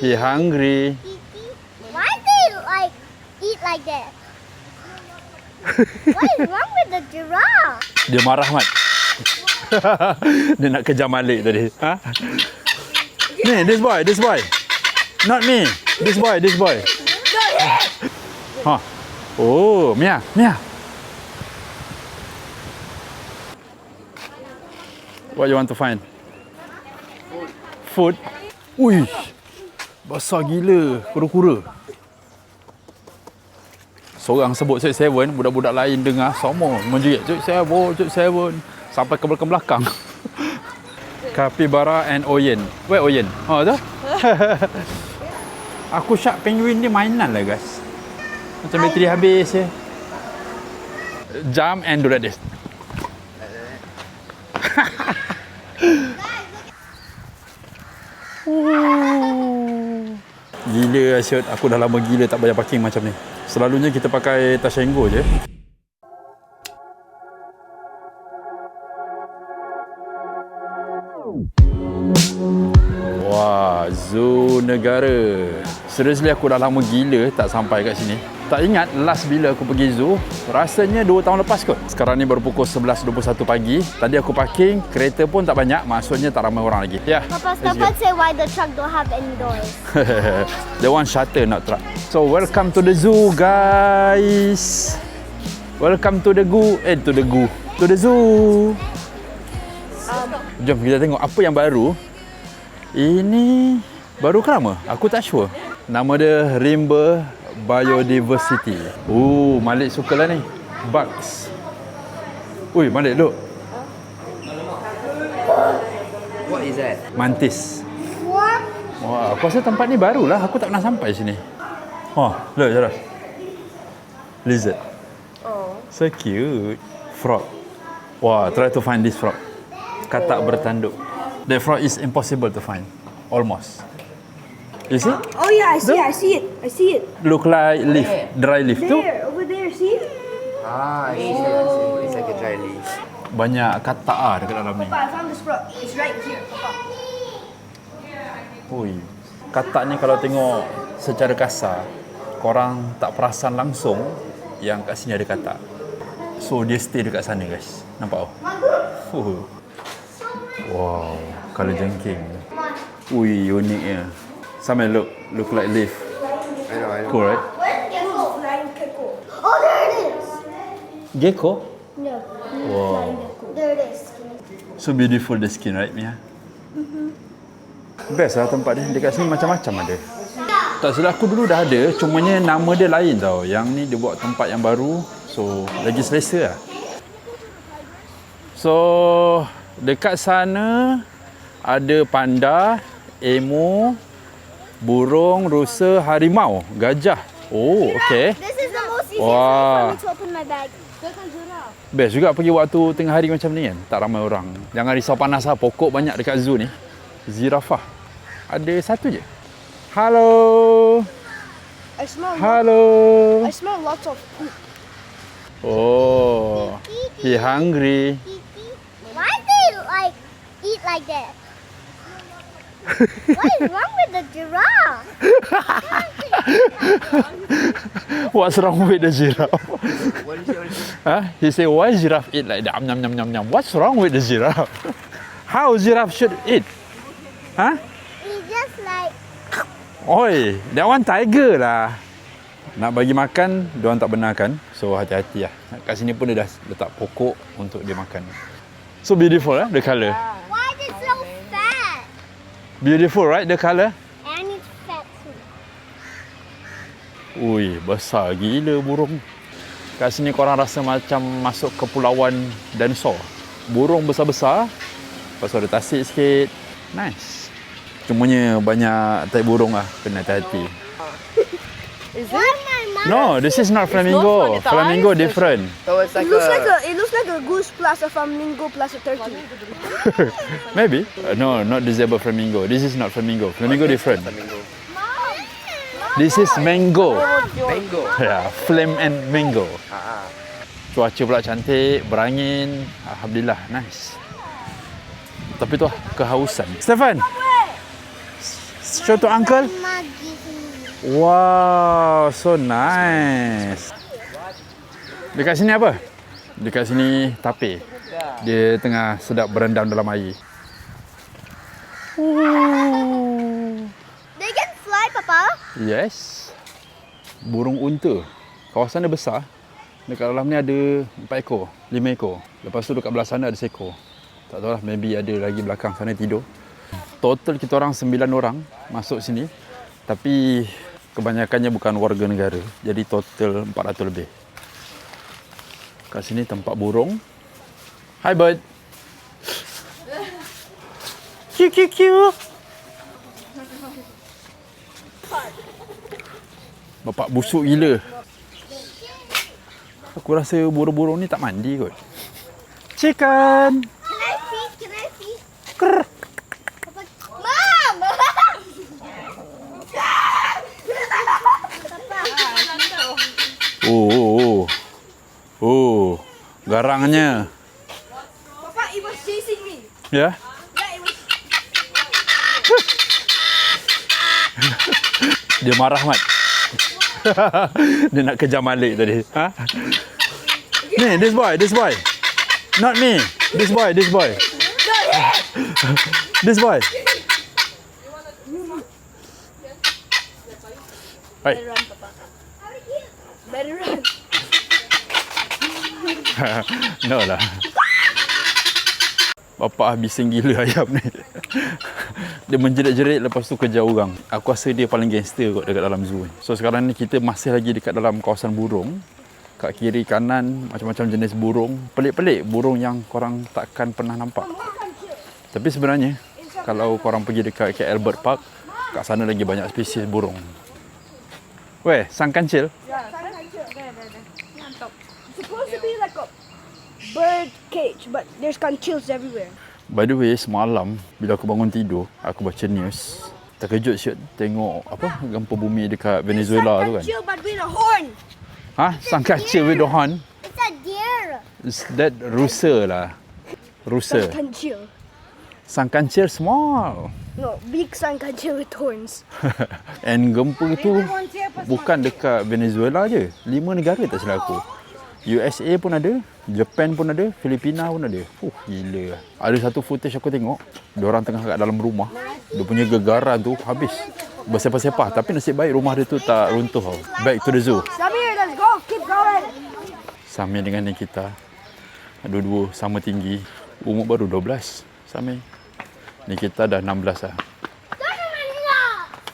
He hungry. Why they like eat like that? What is wrong with the giraffe? Dia marah, Mat. Dia nak kejar Malik tadi. Ha? Ni, this boy. Not me. This boy. Ha. Oh, Mia. What you want to find? Food. Ui. Besar gila, kura-kura. Seorang sebut Cik Seven, budak-budak lain dengar semua menjerit Cik Seven sampai ke belakang. Capybara and Oyen. Where Oyen? Oh, tu. Aku syak penguin ni mainan lah, guys. Macam bateri habis je. Jump and do like this. Gila asyik, aku dah lama gila tak bayar parking macam ni. Selalunya kita pakai Tashengo je. Wah, zoo negara. Seriously aku dah lama gila tak sampai kat sini. Tak ingat last bila aku pergi zoo, rasanya 2 tahun lepas kot. Sekarang ni baru pukul 11.21 pagi. Tadi aku parking, kereta pun tak banyak, maksudnya tak ramai orang lagi. Ya. Papa, Papa say why the truck don't have any doors. They want shutter, not truck. So welcome to the zoo, guys. Welcome to the to the zoo. Jom kita tengok apa yang baru. Ini baru ke lama? Aku tak sure. Nama dia Rimba Biodiversity. Malik sukalah ni. Bugs. Ui, Malik, look. What is that? Mantis. What? Wah, aku rasa tempat ni barulah. Aku tak pernah sampai sini. Oh, look, Jarrah. Lizard. Oh. So cute. Frog. Wah, try to find this frog. Katak bertanduk. The frog is impossible to find. Almost. You see? Oh yeah, I see it. Look like leaf, dry leaf tu. There, over there, see? I see. It's like a dry leaf. Banyak katak dekat dalam ni. Papa, I found this frog. It's right here, Papa. Ui. Katak ni kalau tengok secara kasar, korang tak perasan langsung yang kat sini ada katak. So dia stay dekat sana, guys. Nampak tak? Wow, colour jengking. Ui, uniknya. Sama look like leaf. I know. Cool, right? Flying gecko. Oh, there it is. Gecko? No. Wow. There it is. So beautiful the skin, right, Mia? Best lah tempat ni. Dekat sini macam-macam ada. Tak silap aku dulu dah ada, cumanya nama dia lain tau. Yang ni dia buat tempat yang baru. So, lagi selesa lah. So, dekat sana ada panda, emu, burung, rusa, harimau, gajah. Oh, okay. This is the most easiest Wow. way for me to open my bag. Best juga pergi waktu tengah hari macam ni kan. Tak ramai orang. Jangan risau panas lah. Pokok banyak dekat zoo ni. Zirafah. Ada satu je. Hello. Hello. I smell lots of poop. Oh. He hungry. Why they like eat like that? What is wrong with the giraffe? What's wrong with the giraffe? What is your... Huh? He say, why giraffe eat like that? Nyam. What's wrong with the giraffe? How giraffe should eat? Huh? It's just like Oi, that one tiger lah. Nak bagi makan, diorang tak benarkan. So hati-hati lah. Kat sini pun dia dah letak pokok untuk dia makan. So beautiful lah, the colour. why is it so fat? Beautiful, right, the colour? And it's fat too. Ui, besar gila burung. Kat sini korang rasa macam masuk ke pulauan dinosaur. Burung besar-besar. Lepas tu ada tasik sikit. Nice. Cumanya banyak type burung lah. Kena hati-hati. Is Why it? my mom? No, this is not flamingo. not, it's Flamingo eyes. different. So it's It looks like a goose plus a flamingo plus a turkey. Maybe. No, not disabled flamingo. This is not flamingo. Flamingo different. Flamingo. This is mango. Mango. Yeah, flame and mango. Ah. Cuaca pula cantik, berangin. Alhamdulillah, nice. Tapi tu lah, kehausan. Stefan, show to uncle. Wow, so nice. Dekat sini apa? Dekat sini tapir. Dia tengah sedap berendam dalam air. They can fly, Papa. Yes. Burung unta. Kawasan dia besar. Dekat dalam ni ada 4 ekor, 5 ekor. Lepas tu dekat belah sana ada seekor. Tak tahu lah, maybe ada lagi belakang sana tidur. Total kita orang 9 orang masuk sini. Tapi kebanyakannya bukan warga negara. Jadi total 400 lebih. Kat sini tempat burung. Hi bird. Cute, cute, cute. Bapak busuk gila. Aku rasa burung-burung ni tak mandi kot. Chicken. Can I feed? Can I feed? Krr. Papa. Mom! Oh. Oh. Garangnya. Papa, it was chasing me. Ya? Yeah, it was. Dia marah, Mat. Dia nak kejam Malik tadi. Ha? Ni, this boy. Not me. This boy. This boy. Right. Better run, Papa. Better run. No lah. Bapak bising gila ayam ni. Dia menjerit-jerit lepas tu kejar orang. Aku rasa dia paling gangster kot dekat dalam zoo ni. So sekarang ni kita masih lagi dekat dalam kawasan burung. Kat kiri kanan macam-macam jenis burung. Pelik-pelik burung yang korang takkan pernah nampak. Tapi sebenarnya kalau korang pergi dekat KL Bird Park, kat sana lagi banyak spesies burung. Weh, sang kancil? Yeah, it's supposed to be like a bird cage, but there's conchils everywhere. By the way, semalam bila aku bangun tidur, aku baca news. Terkejut siut tengok apa gempa bumi dekat Venezuela tu kan. Conchil, but with a horn. Ha? Sang kancil with the horn? It's a deer. Is that rusa lah. Rusa. That's conchil. Sang kancil small. No, big sun conchil with horns. And gempa tu bukan dekat Venezuela je. 5 negara tak silap aku. USA pun ada, Japan pun ada, Filipina pun ada. Gila. Ada satu footage aku tengok, diorang tengah kat dalam rumah. Dia punya gegaran tu habis. Bersepah-sepah. Tapi nasib baik rumah dia tu tak runtuh tau. Back to the zoo. Samir, let's go. Keep going. Samir dengan Nikita. Dua-dua sama tinggi. Umur baru 12. Samir. Nikita dah 16 lah.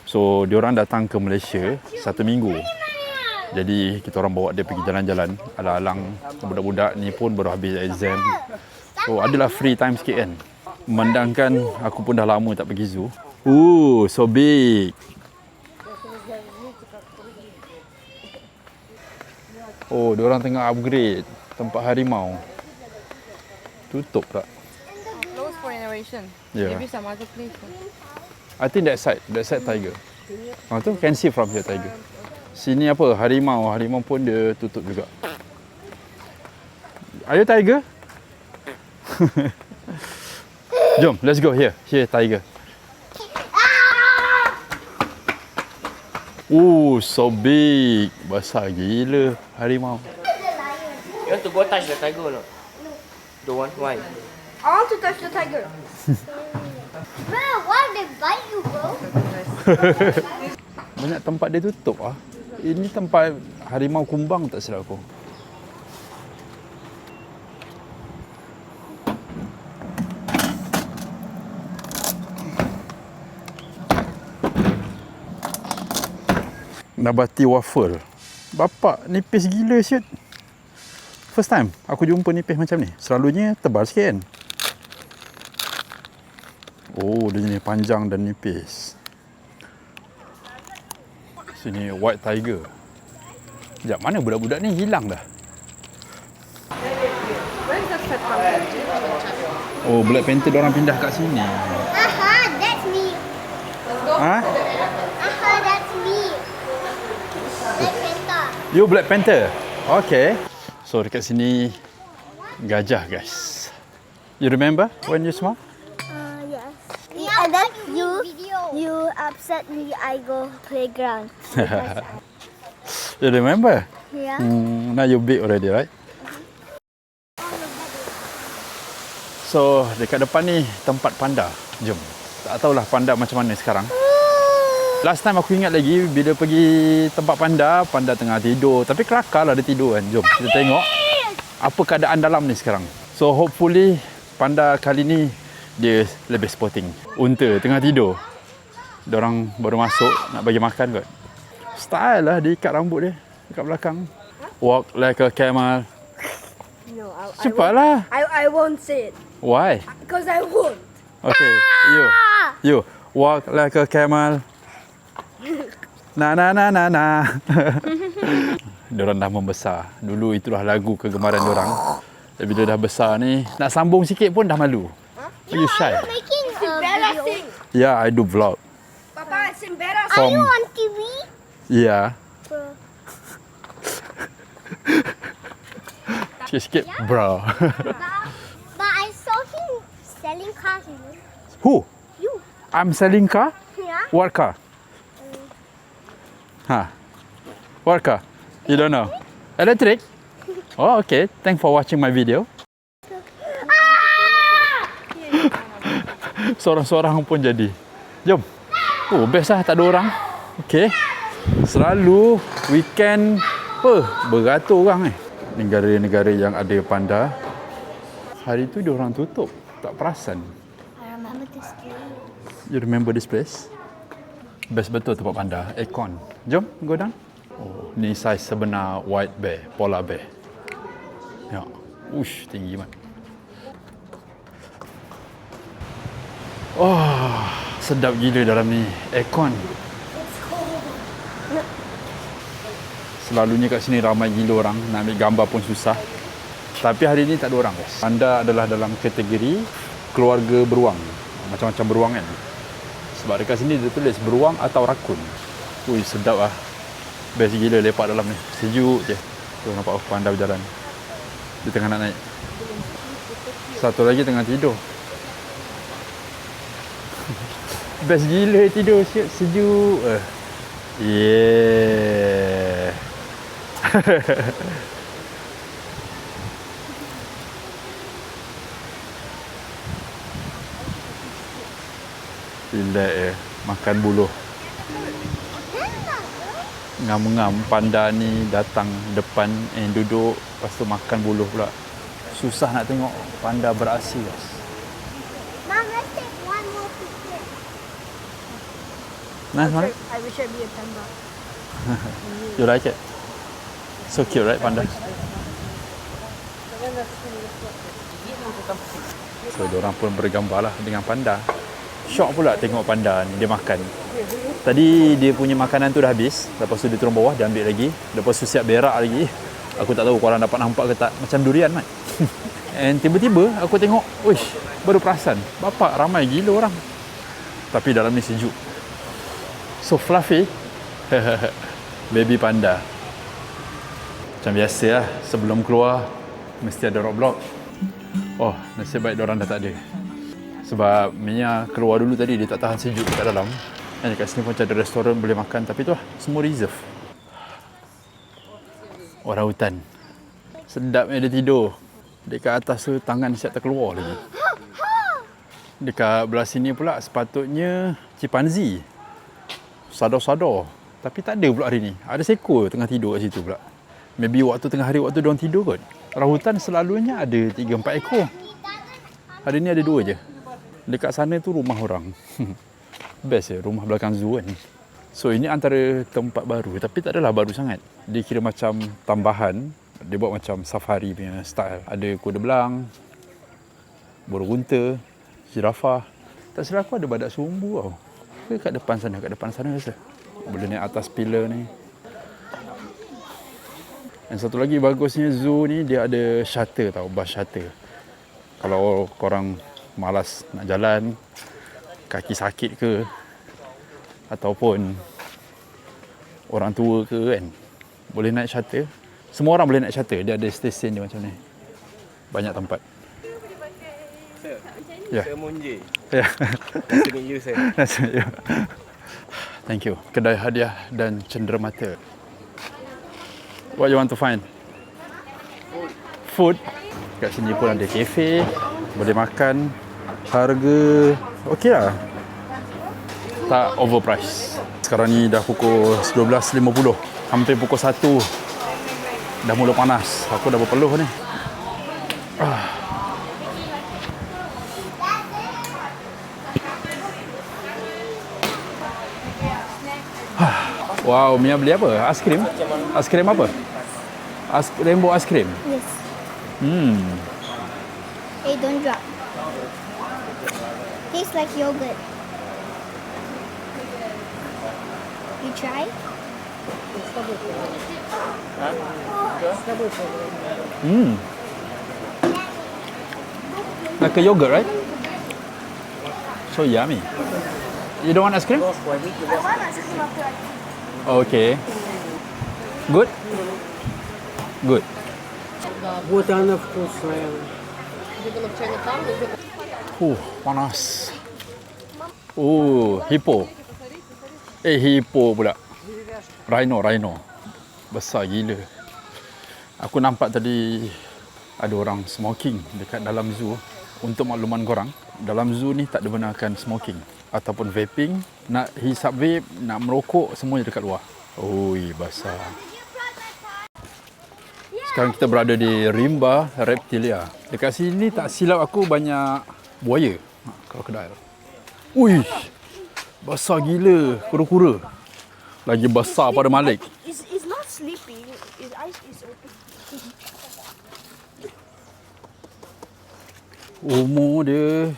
So, diorang datang ke Malaysia 1 minggu. Jadi kita orang bawa dia pergi jalan-jalan. Alang-alang budak-budak ni pun baru habis exam. So adalah free time sikit kan. Memandangkan aku pun dah lama tak pergi zoo. So big. Oh, diorang tengah upgrade tempat harimau. Tutup tak? Closed for innovation. Yeah. Maybe some other place. I think that side tiger. Tu can see from here tiger. Sini apa? Harimau. Harimau pun dia tutup juga. Are you tiger? Jom, let's go here. Here, tiger. So big. Besar gila harimau. You want to go touch the tiger or not? Don't want? Why? I want to touch the tiger. Bro, why did they bite you, bro? Banyak tempat dia tutup ah. Ini tempat harimau kumbang tak silap aku. Nabati waffle. Bapak nipis gila siut. First time aku jumpa nipis macam ni. Selalunya tebal sikit kan. Oh, dia jenis panjang dan nipis. Sini white tiger. Sekejap, mana budak-budak ni hilang dah? Oh, Black Panther diorang pindah kat sini. That's me. Ha? That's me. Black Panther. You Black Panther? Okay. So dekat sini gajah guys. You remember when you small? Yes. Yeah, that's you. You upset me, I go playground. You remember? Yeah. Now you big already, right? So, dekat depan ni tempat panda. Jom. Tak tahulah panda macam mana sekarang. Last time aku ingat lagi bila pergi tempat panda, panda tengah tidur. Tapi kelakar lah dia tidur kan. Jom kita tengok apa keadaan dalam ni sekarang. So, hopefully panda kali ni dia lebih sporting. Unta tengah tidur. Diorang baru masuk nak bagi makan kot. Style lah dia ikat rambut dia dekat belakang. Walk like a camel. No, Cepatlah. I won't say it. Why? Because I won't. Okay, you walk like a camel. Na na na na na. Diorang dah membesar. Dulu itulah lagu kegemaran diorang. Dan bila dah besar ni, nak sambung sikit pun dah malu. Are you shy? Making a video. Embarrassing. Yeah, I do vlog. Papa, it's embarrassing. Are you on TV? Yeah. Sikit-sikit, bro. But I saw him selling cars, you know. Who? You. I'm selling car? Yeah. What car? What car? You don't know? Electric? Oh, okay. Thanks for watching my video. Seorang-seorang pun jadi. Jom. Oh, best lah. Tak ada orang. Okay. Selalu weekend beratur orang negara-negara yang ada panda. Hari tu diorang tutup. Tak perasan. I remember this place. You remember this place? Best betul tempat panda. Aircon. Jom, go down. Oh, ni saiz sebenar white bear, polar bear. Ya. Ush, tinggi mat. Oh, sedap gila dalam ni. Aircon. Selalunya kat sini ramai gila orang. Nak ambil gambar pun susah. Tapi hari ni tak ada orang, guys. Panda adalah dalam kategori keluarga beruang. Macam-macam beruang kan. Sebab dekat sini dia tulis beruang atau rakun. Ui, sedap lah. Best gila lepak dalam ni. Sejuk je. Tu nampak panda berjalan. Dia tengah nak naik. Satu lagi tengah tidur. Best gila tidur. Sejuk. Yeah. Relax makan buluh. Ngam-ngam panda ni datang depan duduk, lepas tu makan buluh pula. Susah nak tengok panda beraksi, guys. Mom, let's take one more picture. Nice, right? I wish I'd be a panda. You like it? So cute, right, panda? So, diorang pun bergambar lah dengan panda. Syok pula tengok panda ni, dia makan. Tadi dia punya makanan tu dah habis. Lepas tu dia turun bawah, dia ambil lagi. Lepas tu siap berak lagi. Aku tak tahu korang dapat nampak ke tak. Macam durian, Mat. And tiba-tiba aku tengok, uish, baru perasan. Bapak ramai gila orang. Tapi dalam ni sejuk. So fluffy. Baby panda. Macam biasa lah, sebelum keluar mesti ada roadblock. Oh, nasib baik diorang dah tak ada. Sebab Mia keluar dulu tadi, dia tak tahan sejuk kat dalam. Dan dekat sini pun ada restoran boleh makan, tapi tu lah, semua reserve. Orang hutan. Sedapnya dia tidur. Dekat atas tu tangan siap terkeluar lagi. Dekat belah sini pula sepatutnya chimpanzee. Sadar-sadar. Tapi tak ada pula hari ni. Ada seekor tengah tidur kat situ pula. Maybe waktu tengah hari waktu diorang tidur kot. Orang hutan selalunya ada 3-4 ekor. Hari ni ada 2 je. Dekat sana tu rumah orang. Best ya, rumah belakang zoo kan. So ini antara tempat baru, tapi tak adalah baru sangat. Dia kira macam tambahan. Dia buat macam safari punya style. Ada kuda belang, burung unta, jirafah. Tak silap aku ada badak sumbu tau. Kat depan sana, rasa. Boleh naik atas pillar ni. Dan satu lagi bagusnya zoo ni, dia ada shuttle tau, bus shuttle. Kalau korang malas nak jalan, kaki sakit ke, ataupun orang tua ke kan, boleh naik shuttle. Semua orang boleh naik shuttle. Dia ada stesen dia macam ni. Banyak tempat. Yeah. Saya Munji. Yeah. Nice to meet you, sir. That's it, yeah. Thank you. Kedai hadiah dan cenderamata. What you want to find? Food. Kat sini pun ada kafe, boleh makan. Harga okey lah. Tak overpriced. Sekarang ni dah pukul 12.50. Hampir pukul 1. Dah mula panas. Aku dah berpeluh ni. Wow, Mia beli apa? Aiskrim? Aiskrim apa? Rainbow aiskrim. Yes. Hmm. Hey, don't drop. Tastes like yogurt. You try? Hmm. Like a yogurt, right? So yummy. You don't want ice cream? Okay. Good? Good. Вот она вкусная. Panas. Hippo. Hippo pula. Rhino. Besar gila. Aku nampak tadi ada orang smoking dekat dalam zoo. Untuk makluman korang, dalam zoo ni tak dibenarkan smoking ataupun vaping. Nak hisap vape, nak merokok, semuanya dekat luar. Oi, basah. Sekarang kita berada di Rimba Reptilia. Dekat sini tak silap aku banyak buaya. Krokodil. Ui, basah gila, kura-kura. Lagi besar pada Malik. It's not sleeping. His eyes is open. Umur dia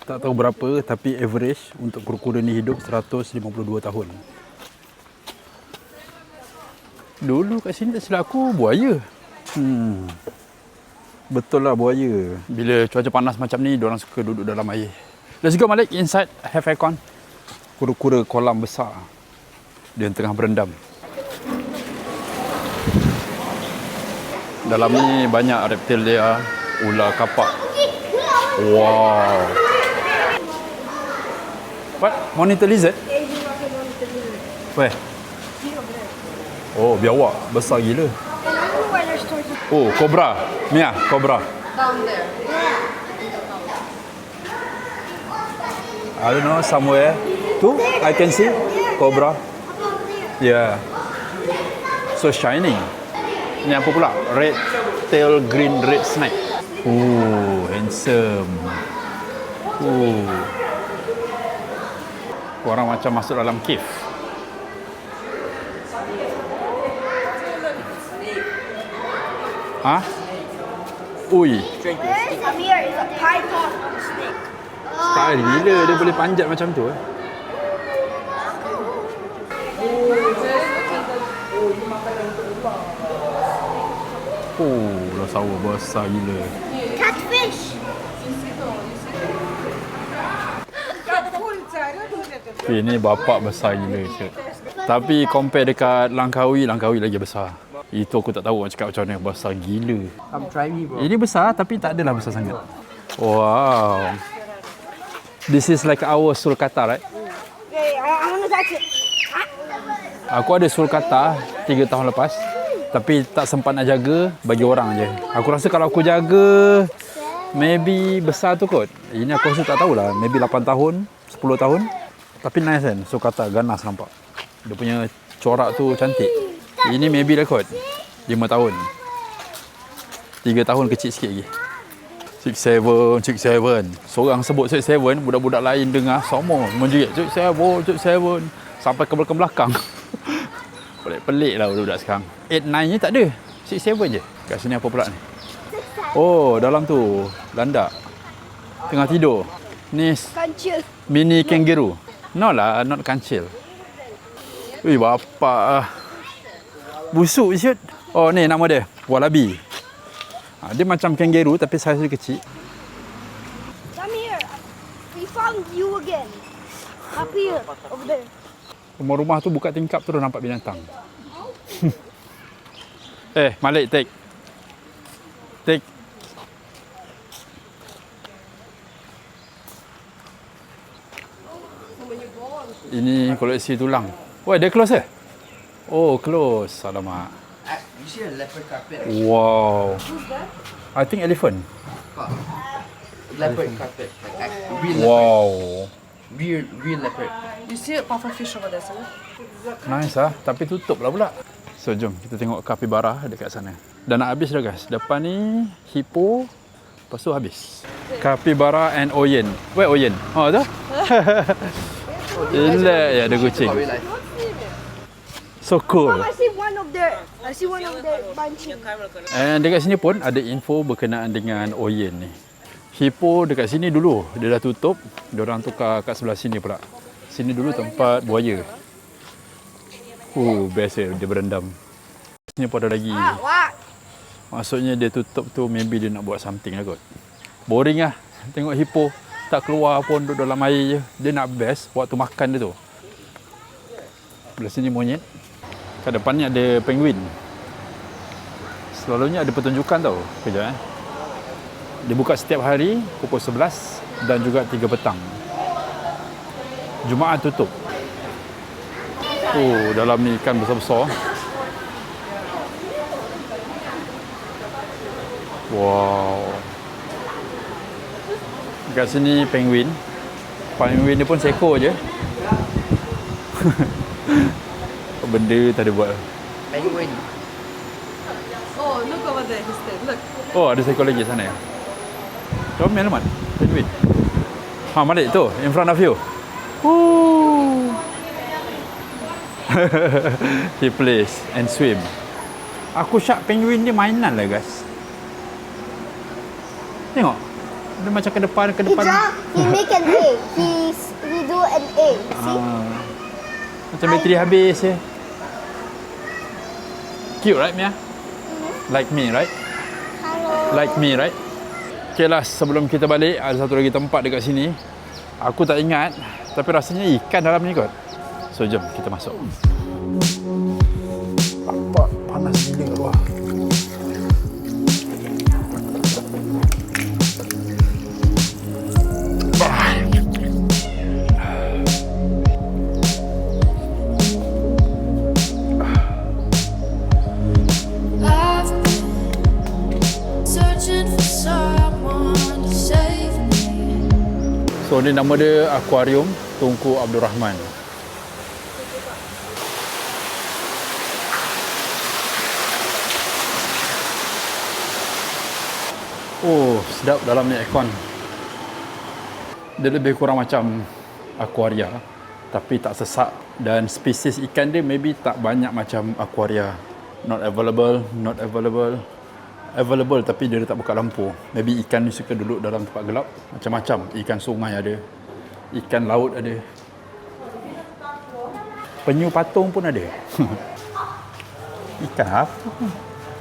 tak tahu berapa, tapi average untuk kura-kura ni hidup 152 tahun. Dulu kat sini tak silap aku buaya. Betul lah buaya. Bila cuaca panas macam ni, diorang suka duduk dalam air. Let's go Malik, inside have aircon. Kura-kura kolam besar. Dia tengah berendam. Dalam ni banyak reptilia, ular kapak. Wow. What? Monitor lizard? Where? Oh, biawak. Besar gila. Oh, cobra. Mia, cobra. Down there. I don't know, somewhere. Tu, I can see. Cobra. Yeah. So shining. Ni apa pula? Red tail green red snake. Handsome. Korang macam masuk dalam cave. Ha? Ui, Amir is a python snake. style gila dia boleh panjat macam tu. Dah sawa besar gila. Catfish. Ini bapak besar gila je. Tapi compare dekat Langkawi lagi besar. Itu aku tak tahu nak cakap macam mana, besar gila. Come try me, bro. Ini besar tapi tak adalah besar sangat. Wow. This is like our sulcata, right? Hey, I want to touch it. Aku ada sulcata 3 tahun lepas. Tapi tak sempat nak jaga, bagi orang je. Aku rasa kalau aku jaga, maybe besar tu kot. Ini aku rasa tak tahulah, maybe 8 tahun, 10 tahun. Tapi nice kan, sulcata ganas nampak. Dia punya corak tu cantik. Ini maybe lah kot, 5 tahun. 3 tahun kecil sikit lagi. 6'7". Seorang sebut 6'7", budak-budak lain dengar semua menjerit 6'7". Sampai ke belakang. Pelik-pelik lah budak-budak sekarang. 8'9" ni tak ada. 6'7" je. Kat sini apa pula ni? Oh, dalam tu landak. Tengah tidur. Ni Kancil. mini kangaroo. No lah, not kancil. Ui, bapak. Busuk siut. Oh, ni nama dia. Wallaby. Dia macam kangaroo tapi saiz dia kecil. Come here. We found you again. Up here. Over there. Rumah-rumah tu buka tingkap terus nampak binatang. Malik, take. Take. Ini koleksi tulang. Wah, dia close eh? Oh, close. Alamak. You see a leopard carpet? Wow. I think elephant. Leopard carpet. Real leopard. Wow. Real leopard. You see a puffer fish over there, sir? Nice ah, tapi tutup lah pula. So jom kita tengok capybara dekat sana. Dah nak habis dah guys. Depan ni hippo, lepas tu habis. Capybara and Oyen. Where Oyen? Oh tu? Gila ya ada kucing. So cool. I see one of their bunching. And dekat sini pun ada info berkenaan dengan Oyen ni. Hippo dekat sini dulu, dia dah tutup. Diorang tukar kat sebelah sini pula. Sini dulu tempat buaya. Biasa dia berendam. Sini pun ada lagi. Maksudnya dia tutup tu maybe dia nak buat something lah kot. Boring lah. Tengok hippo tak keluar pun duduk dalam air je. Dia nak best waktu makan dia tu. Belah sini monyet. Kat depan ni ada penguin. Selalunya ada pertunjukan tau. Kejap Dia buka setiap hari pukul 11 dan juga 3 petang. Jumaat tutup. Dalam ni ikan besar-besar. Wow. Kat sini penguin. Penguin ni pun seekor je. Benda tak ada buat. Penguin. Oh, look over there, he's dead. Look. Oh, ada seekor lagi sana ya. Comel amat. Penguin. Malik tu, in front of you. He plays and swim. Aku syak penguin ni mainan lah guys. Tengok. Dia macam ke depan. He make an egg. He do an egg. See? Macam bateri habis je. Cute right Mia? Like me right? Hello. Like me right? Okay lah, sebelum kita balik ada satu lagi tempat dekat sini. Aku tak ingat, tapi rasanya ikan dalam ni kot. So jom kita masuk. Nampak panas gila kat luar. So ni nama dia Akuarium Tunku Abdul Rahman. Sedap dalam ni aircon. Dia lebih kurang macam aquaria tapi tak sesak, dan spesies ikan dia maybe tak banyak macam aquaria. Not available tapi dia tak buka lampu. Maybe ikan ni suka duduk dalam tempat gelap. Macam-macam. Ikan sungai ada, ikan laut ada, penyu patung pun ada. Ikan apa?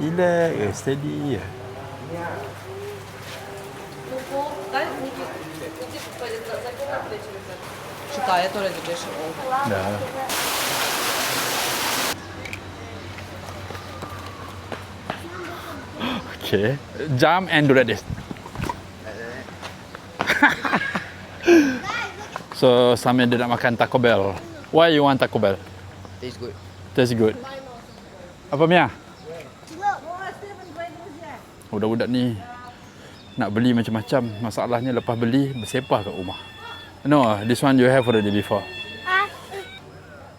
Relax, steady je. Читає, то розіб'єш. Dah. Okay. Jump and do like this. So, Samir dia nak makan Taco Bell. Why you want Taco Bell? Tastes good. Tastes good. Apa Mia? Budak-budak ni nak beli macam-macam. Masalahnya lepas beli bersepah kat rumah. No, this one you have already before.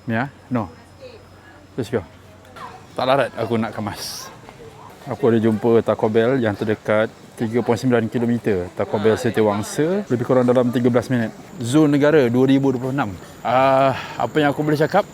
Mia? No. Let's go. Tak larat aku nak kemas. Aku ada jumpa Taco Bell yang terdekat 3.9 km. Taco Bell Setiawangsa, lebih kurang dalam 13 minit. Zon Negara 2026. Apa yang aku boleh cakap?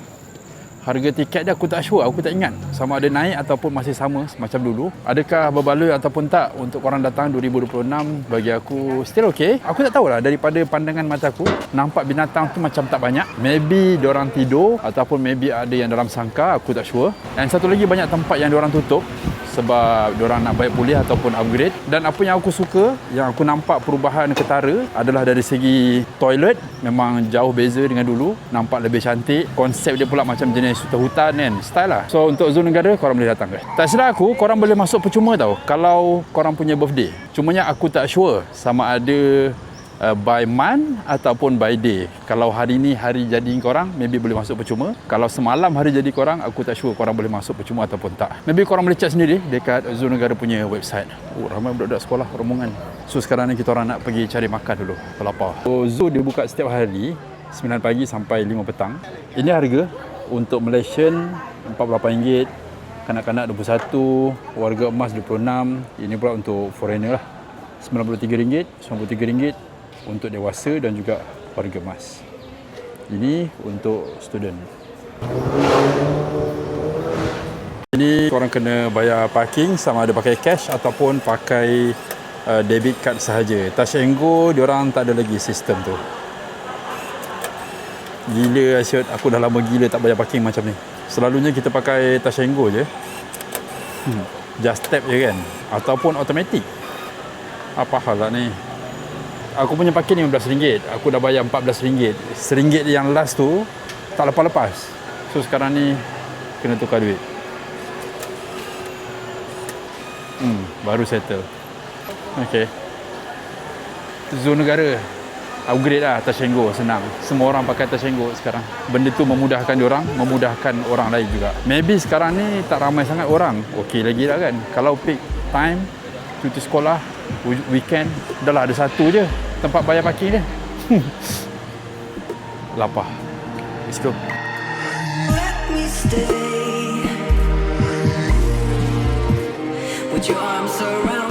Harga tiket dia aku tak sure, aku tak ingat sama ada naik ataupun masih sama macam dulu. Adakah berbaloi ataupun tak untuk korang datang 2026, bagi aku still okay. Aku tak tahulah, daripada pandangan mata aku nampak binatang tu macam tak banyak. Maybe diorang tidur ataupun maybe ada yang dalam sangkar, aku tak sure. Dan satu lagi, banyak tempat yang diorang tutup sebab diorang nak baik pulih ataupun upgrade. Dan apa yang aku suka, yang aku nampak perubahan ketara adalah dari segi toilet. Memang jauh beza dengan dulu, nampak lebih cantik. Konsep dia pula macam jenis hutan kan, style lah. So untuk Zon Negara korang boleh datang guys. Tak silap aku, korang boleh masuk percuma tau kalau korang punya birthday. Cumanya aku tak sure sama ada by month ataupun by day. Kalau hari ni hari jadi korang, maybe boleh masuk percuma. Kalau semalam hari jadi korang, aku tak sure korang boleh masuk percuma ataupun tak. Maybe korang boleh check sendiri dekat Zoo Negara punya website. Ramai budak-budak sekolah rombongan. So sekarang ni kita orang nak pergi cari makan dulu, lapar. So zoo dia buka setiap hari 9 pagi sampai 5 petang. Ini harga untuk Malaysian RM48, kanak-kanak RM21, warga emas RM26. Ini pula untuk foreigner lah, RM93, RM93 untuk dewasa dan juga warga emas. Ini untuk student. Ini korang kena bayar parking sama ada pakai cash ataupun pakai debit card sahaja. Touch and Go diorang tak ada lagi sistem tu. Gila asyik, aku dah lama gila tak bayar parking macam ni. Selalunya kita pakai Touch and Go je. Just tap je kan, ataupun automatic. Apa hal lah ni? Aku punya parking RM15. Aku dah bayar RM14. RM1 yang last tu tak lepas-lepas. So sekarang ni kena tukar duit. Baru settle. Okay. Zoo Negara upgrade lah Touch and Go, senang. Semua orang pakai Touch and Go sekarang. Benda tu memudahkan diorang, memudahkan orang lain juga. Maybe sekarang ni tak ramai sangat orang. Okey lagi lah kan. Kalau peak time, cuti sekolah, weekend, dah lah ada satu je tempat bayar parking dia. Lapar. Let's go. Let me stay. With your arms around